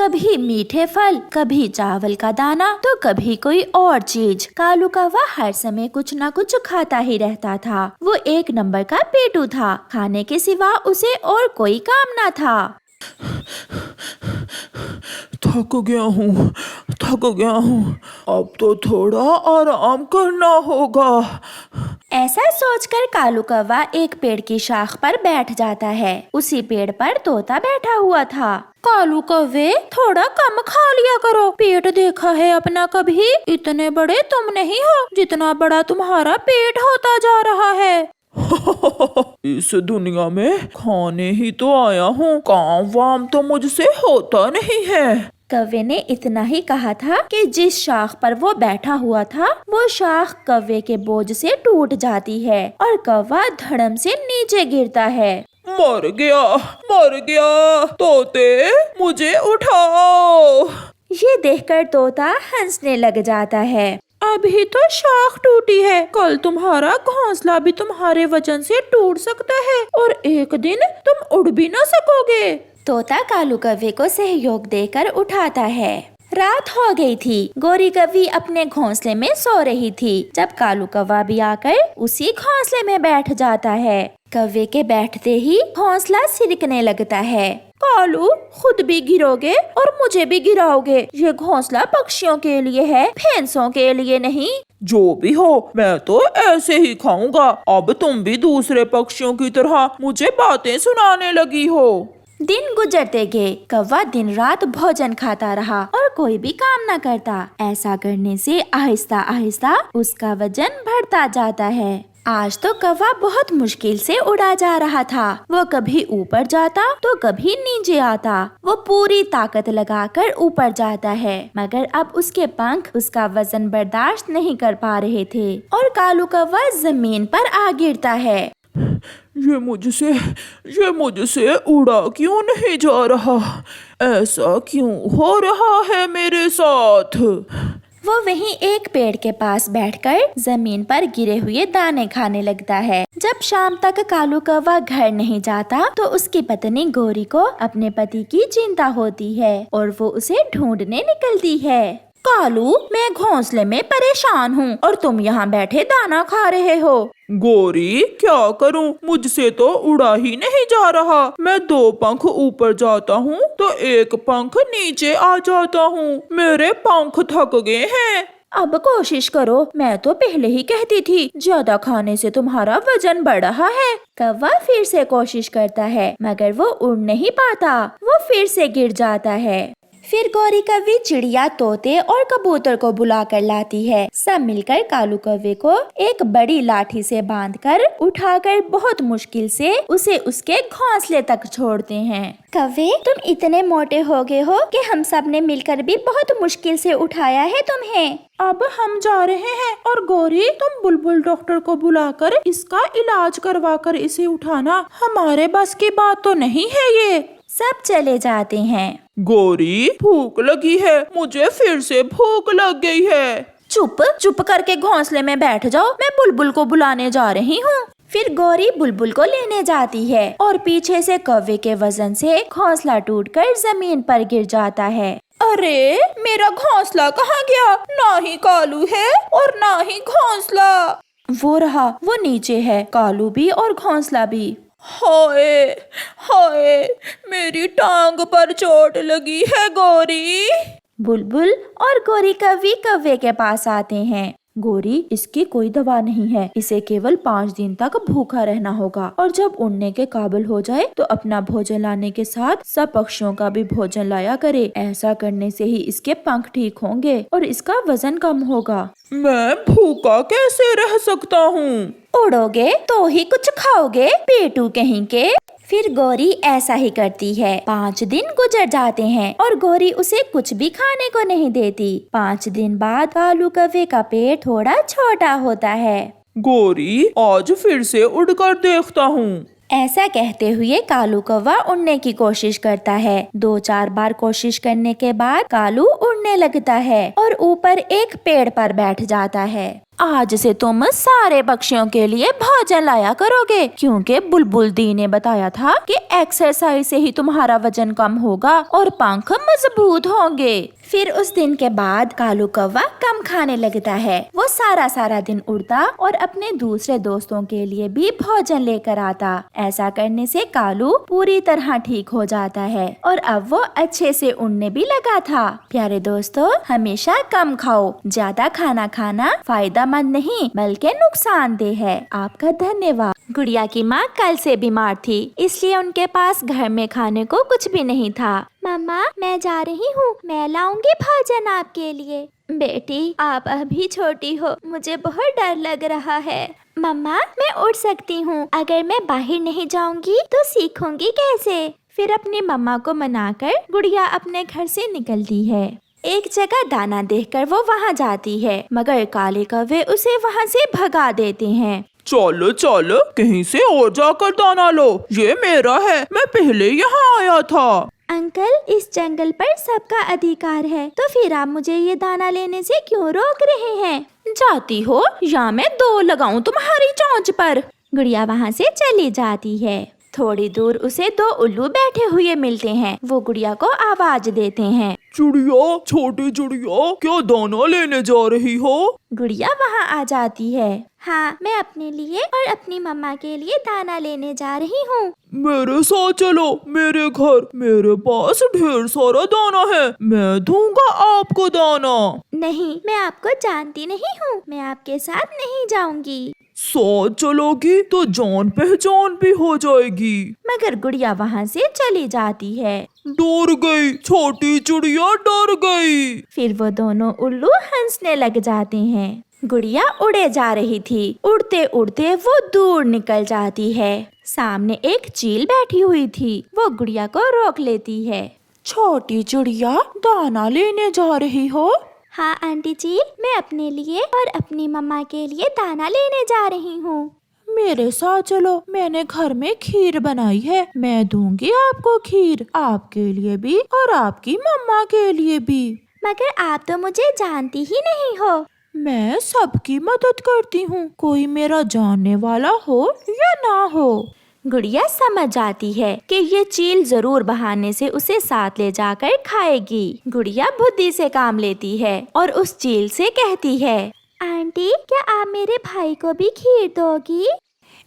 कभी मीठे फल, कभी चावल का दाना तो कभी कोई और चीज। कालू कौवा हर समय कुछ न कुछ खाता ही रहता था। वो एक नंबर का पेटू था। खाने के सिवा उसे और कोई काम न था। थक गया हूँ। अब तो थोड़ा आराम करना होगा। ऐसा सोचकर कालू कौवा एक पेड़ की शाख पर बैठ जाता है। उसी पेड़ पर तोता बैठा हुआ था। कालू कौवे, थोड़ा कम खा लिया करो। पेट देखा है अपना कभी? इतने बड़े तुम नहीं हो जितना बड़ा तुम्हारा पेट होता जा रहा है। इस दुनिया में खाने ही तो आया हूँ, काम वाम तो मुझसे होता नहीं है। कौवे ने इतना ही कहा था कि जिस शाख पर वो बैठा हुआ था वो शाख कौवे के बोझ से टूट जाती है और कौवा धड़म से नीचे गिरता है। मर गया तोते, मुझे उठाओ। ये देखकर तोता हंसने लग जाता है। अभी तो शाख टूटी है, कल तुम्हारा घोंसला भी तुम्हारे वजन से टूट सकता है और एक दिन तुम उड़ भी न सकोगे। तोता कालू कौवे को सहयोग देकर उठाता है। रात हो गई थी। गोरी कौवी अपने घोंसले में सो रही थी जब कालू कौवा भी आकर उसी घोंसले में बैठ जाता है। कौवे के बैठते ही घोंसला सिरकने लगता है। कालू, खुद भी गिरोगे और मुझे भी गिराओगे। ये घोंसला पक्षियों के लिए है, भैंसों के लिए नहीं। जो भी हो, मैं तो ऐसे ही खाऊंगा। अब तुम भी दूसरे पक्षियों की तरह मुझे बातें सुनाने लगी हो। दिन गुजरते गए। कौवा दिन रात भोजन खाता रहा और कोई भी काम न करता। ऐसा करने से आहिस्ता आहिस्ता उसका वजन बढ़ता जाता है। आज तो कौवा बहुत मुश्किल से उड़ा जा रहा था। वो कभी ऊपर जाता तो कभी नीचे आता। वो पूरी ताकत लगाकर ऊपर जाता है, मगर अब उसके पंख उसका वजन बर्दाश्त नहीं कर पा रहे थे और कालू कौवा जमीन पर आ गिरता है। ये मुझसे उड़ा क्यों नहीं जा रहा? ऐसा क्यों हो रहा है मेरे साथ? वो वहीं एक पेड़ के पास बैठकर जमीन पर गिरे हुए दाने खाने लगता है। जब शाम तक कालू कौवा घर नहीं जाता तो उसकी पत्नी गोरी को अपने पति की चिंता होती है और वो उसे ढूंढने निकलती है। कालू, मैं घोंसले में परेशान हूँ और तुम यहाँ बैठे दाना खा रहे हो। गोरी, क्या करूं? मुझसे तो उड़ा ही नहीं जा रहा। मैं 2 पंख ऊपर जाता हूँ तो 1 पंख नीचे आ जाता हूँ। मेरे पंख थक गए हैं। अब कोशिश करो, मैं तो पहले ही कहती थी ज्यादा खाने से तुम्हारा वजन बढ़ रहा है। कौवा फिर से कोशिश करता है मगर वो उड़ नहीं पाता। वो फिर से गिर जाता है। फिर गौरी कौवी चिड़िया, तोते और कबूतर को बुला कर लाती है। सब मिलकर कालू कौवे को एक बड़ी लाठी से बांधकर उठाकर बहुत मुश्किल से उसे उसके घोंसले तक छोड़ते हैं। कौवे, तुम इतने मोटे हो गए हो कि हम सब ने मिलकर भी बहुत मुश्किल से उठाया है तुम्हें। अब हम जा रहे हैं और गौरी, तुम बुलबुल डॉक्टर को बुलाकर इसका इलाज करवा कर इसे उठाना। हमारे बस की बात तो नहीं है ये। सब चले जाते हैं। गौरी, भूख लगी है, मुझे फिर से भूख लग गई है। चुप करके घोंसले में बैठ जाओ, मैं बुलबुल को बुलाने जा रही हूँ। फिर गौरी बुलबुल को लेने जाती है और पीछे से कौवे के वजन से घोंसला टूटकर जमीन पर गिर जाता है। अरे, मेरा घोंसला कहाँ गया? ना ही कालू है और ना ही घोंसला। वो रहा, वो नीचे है, कालू भी और घोंसला भी। हाय, मेरी टांग पर चोट लगी है गौरी। बुलबुल और गोरी कौवी कौवे के पास आते हैं। गोरी, इसकी कोई दवा नहीं है, इसे केवल 5 दिन तक भूखा रहना होगा और जब उड़ने के काबिल हो जाए तो अपना भोजन लाने के साथ सब पक्षियों का भी भोजन लाया करे। ऐसा करने से ही इसके पंख ठीक होंगे और इसका वजन कम होगा। मैं भूखा कैसे रह सकता हूँ? उड़ोगे तो ही कुछ खाओगे, पेटू कहीं के। फिर गौरी ऐसा ही करती है। 5 दिन गुजर जाते हैं और गौरी उसे कुछ भी खाने को नहीं देती। 5 दिन बाद कालू कौवे का पेट थोड़ा छोटा होता है। गौरी, आज फिर से उड़कर देखता हूँ। ऐसा कहते हुए कालू कौवा उड़ने की कोशिश करता है। 2-4 बार कोशिश करने के बाद कालू उड़ने लगता है और ऊपर एक पेड़ पर बैठ जाता है। आज से तुम सारे पक्षियों के लिए भोजन लाया करोगे, क्योंकि बुलबुल दी ने बताया था कि एक्सरसाइज से ही तुम्हारा वजन कम होगा और पंख मजबूत होंगे। फिर उस दिन के बाद कालू कौवा कम खाने लगता है। वो सारा सारा दिन उड़ता और अपने दूसरे दोस्तों के लिए भी भोजन लेकर आता। ऐसा करने से कालू पूरी तरह ठीक हो जाता है और अब वो अच्छे से उड़ने भी लगा था। प्यारे दोस्तों, हमेशा कम खाओ। ज्यादा खाना खाना फायदेमंद नहीं बल्कि नुकसानदेह है। आपका धन्यवाद। गुड़िया की माँ कल से बीमार थी, इसलिए उनके पास घर में खाने को कुछ भी नहीं था। मम्मा, मैं जा रही हूँ, मैं लाऊंगी भोजन आपके लिए। बेटी, आप अभी छोटी हो, मुझे बहुत डर लग रहा है। मम्मा, मैं उड़ सकती हूँ। अगर मैं बाहर नहीं जाऊंगी तो सीखूंगी कैसे? फिर अपनी मम्मा को मनाकर गुड़िया अपने घर से निकलती है। एक जगह दाना देखकर वो वहाँ जाती है, मगर काले कौवे उसे वहाँ से भगा देते हैं। चलो चलो, कहीं से और जाकर दाना लो, ये मेरा है, मैं पहले यहाँ आया था। अंकल, इस जंगल पर सबका अधिकार है, तो फिर आप मुझे ये दाना लेने से क्यों रोक रहे हैं? जाती हो या मैं 2 लगाऊं तुम्हारी चोंच पर। गुड़िया वहाँ से चली जाती है। थोड़ी दूर उसे 2 उल्लू बैठे हुए मिलते हैं। वो गुड़िया को आवाज देते हैं। चिड़िया, छोटी चिड़िया, क्या दाना लेने जा रही हो? गुड़िया वहाँ आ जाती है। हाँ, मैं अपने लिए और अपनी मम्मा के लिए दाना लेने जा रही हूँ। मेरे साथ चलो, मेरे घर, मेरे पास ढेर सारा दाना है, मैं दूंगा आपको दाना। नहीं, मैं आपको जानती नहीं हूँ, मैं आपके साथ नहीं जाऊंगी। साथ चलोगी तो जान पहचान भी हो जाएगी। मगर गुड़िया वहाँ से चली जाती है। डर गई, छोटी चिड़िया डर गई। फिर वो दोनों उल्लू हंसने लग जाते हैं। गुड़िया उड़े जा रही थी। उड़ते उड़ते वो दूर निकल जाती है। सामने एक चील बैठी हुई थी। वो गुड़िया को रोक लेती है। छोटी चिड़िया, दाना लेने जा रही हो? हाँ आंटी जी, मैं अपने लिए और अपनी मम्मा के लिए दाना लेने जा रही हूँ। मेरे साथ चलो, मैंने घर में खीर बनाई है, मैं दूंगी आपको खीर, आपके लिए भी और आपकी मम्मा के लिए भी। मगर आप तो मुझे जानती ही नहीं हो। मैं सबकी मदद करती हूँ, कोई मेरा जानने वाला हो या ना हो। गुड़िया समझ जाती है कि ये चील जरूर बहाने से उसे साथ ले जाकर खाएगी। गुड़िया बुद्धि से काम लेती है और उस चील से कहती है, आंटी, क्या आप मेरे भाई को भी खीर दोगी?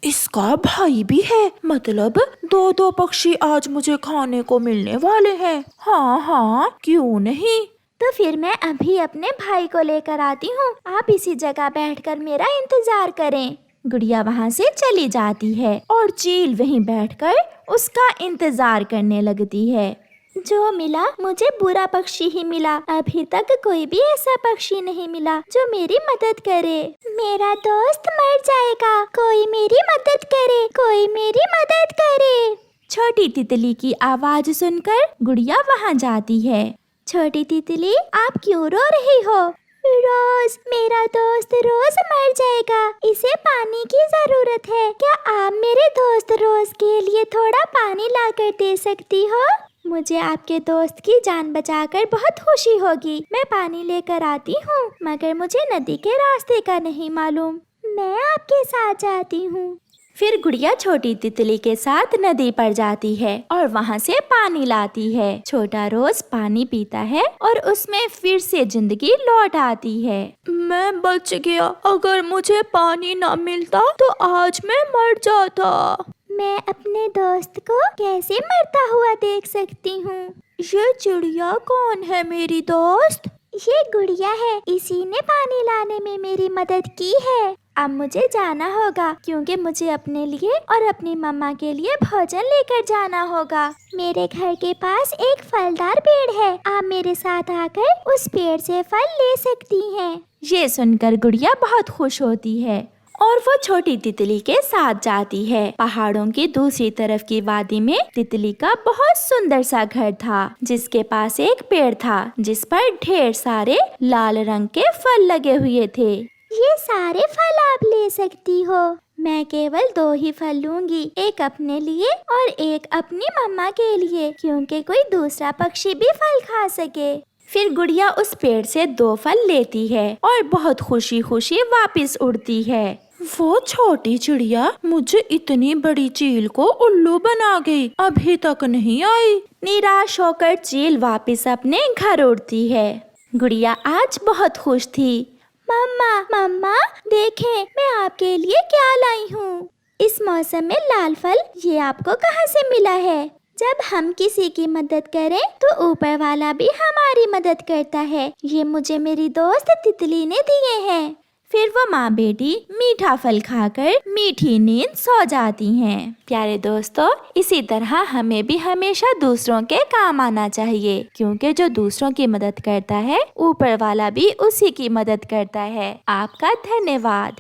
इसका भाई भी है, मतलब 2 पक्षी आज मुझे खाने को मिलने वाले हैं। हाँ हाँ, क्यों नहीं। तो फिर मैं अभी अपने भाई को लेकर आती हूँ, आप इसी जगह बैठकर मेरा इंतजार करें। गुड़िया वहाँ से चली जाती है और चील वहीं बैठकर उसका इंतजार करने लगती है। जो मिला मुझे बुरा पक्षी ही मिला। अभी तक कोई भी ऐसा पक्षी नहीं मिला जो मेरी मदद करे। मेरा दोस्त मर जाएगा, कोई मेरी मदद करे, कोई मेरी मदद करे। छोटी तितली की आवाज सुनकर गुड़िया वहाँ जाती है। छोटी तितली, आप क्यों रो रही हो? रोज, मेरा दोस्त रोज मर जाएगा, इसे पानी की जरूरत है। क्या आप मेरे दोस्त रोज के लिए थोड़ा पानी लाकर दे सकती हो? मुझे आपके दोस्त की जान बचाकर बहुत खुशी होगी। मैं पानी लेकर आती हूँ, मगर मुझे नदी के रास्ते का नहीं मालूम। मैं आपके साथ जाती हूँ। फिर गुड़िया छोटी तितली के साथ नदी पर जाती है और वहाँ से पानी लाती है। छोटा रोज पानी पीता है और उसमें फिर से जिंदगी लौट आती है। मैं बच गया, अगर मुझे पानी न मिलता तो आज मैं मर जाता। मैं अपने दोस्त को कैसे मरता हुआ देख सकती हूँ। ये चिड़िया कौन है मेरी दोस्त? ये गुड़िया है, इसी ने पानी लाने में मेरी मदद की है। अब मुझे जाना होगा, क्योंकि मुझे अपने लिए और अपनी मम्मा के लिए भोजन लेकर जाना होगा। मेरे घर के पास एक फलदार पेड़ है, आप मेरे साथ आकर उस पेड़ से फल ले सकती हैं। ये सुनकर गुड़िया बहुत खुश होती है और वो छोटी तितली के साथ जाती है। पहाड़ों की दूसरी तरफ की वादी में तितली का बहुत सुंदर सा घर था, जिसके पास एक पेड़ था जिस पर ढेर सारे लाल रंग के फल लगे हुए थे। ये सारे फल आप ले सकती हो। मैं केवल 2 ही फल लूंगी, एक अपने लिए और एक अपनी मम्मा के लिए, क्योंकि कोई दूसरा पक्षी भी फल खा सके। फिर गुड़िया उस पेड़ से 2 फल लेती है और बहुत खुशी खुशी वापस उड़ती है। वो छोटी चिड़िया मुझे इतनी बड़ी चील को उल्लू बना गई, अभी तक नहीं आई। निराश होकर चील वापस अपने घर उड़ती है। गुड़िया आज बहुत खुश थी। मम्मा मम्मा देखें मैं आपके लिए क्या लाई हूँ। इस मौसम में लाल फल, ये आपको कहाँ से मिला है? जब हम किसी की मदद करें तो ऊपर वाला भी हमारी मदद करता है। ये मुझे मेरी दोस्त तितली ने दिए हैं। फिर वो माँ बेटी मीठा फल खाकर मीठी नींद सो जाती हैं। प्यारे दोस्तों, इसी तरह हमें भी हमेशा दूसरों के काम आना चाहिए, क्योंकि जो दूसरों की मदद करता है ऊपर वाला भी उसी की मदद करता है। आपका धन्यवाद।